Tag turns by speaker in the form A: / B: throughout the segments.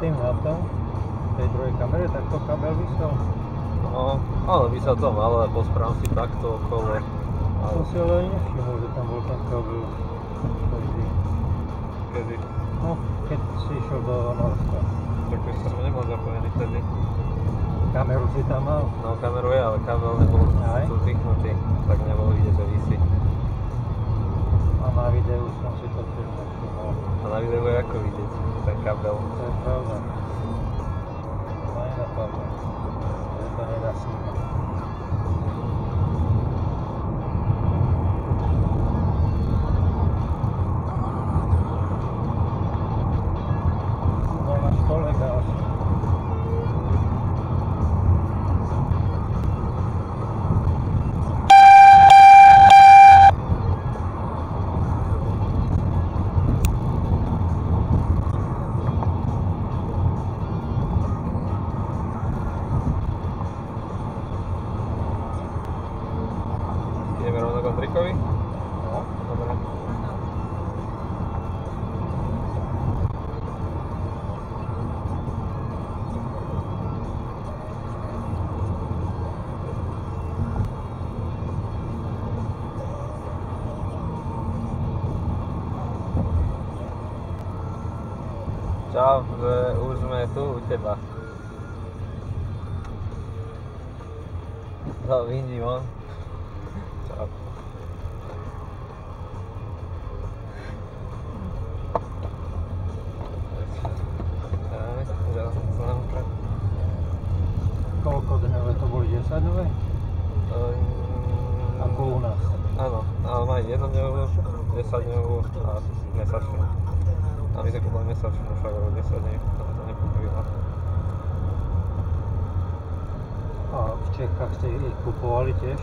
A: tým na tom, tej druhej kamere, tak to kabel vysel.
B: No, ale by sa to malo, ale pospravím si takto okolo.
A: Som si ale nevšimol, že tam bol ten kabel.
B: Kedy?
A: No, keď si išiel do Norska.
B: Tak som nemal zapojený vtedy.
A: Kameru si tam mal?
B: No, kameru je, ale kabel nebol tu vypnutý, tak nebolo vidieť, že visí.
A: A na videu som si to tiež nevšimol.
B: A na videu je ako vidieť ten kabel.
A: To je pravda. To je napadlo. Že to nedá snímať. No máš kolega asi.
B: Ideme rovno k Ondrikovi?
A: No.
B: Dobre. Čau, už sme tu u teba. Vidím on. Čau.
A: Koľko dňové to boli? 10 dňové? Ako u nás?
B: Áno, ale má jednodňovú, 10-dňovú a mesačnú. A my sme kúpili mesačnú, však 10 dní, to nepokryla.
A: A v Čechách ste ich kupovali tiež?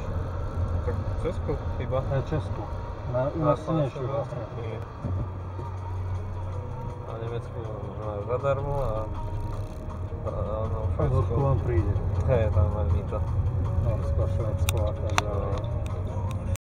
B: Tak v Česku chyba.
A: V Česku. U nás si nešli vlastne.
B: A v Nemecku majú zadarmo a no, v
A: A Norsku vám príde.
B: Hej, tam aj my to.
A: Norsko, Švédsko a tak ďalej.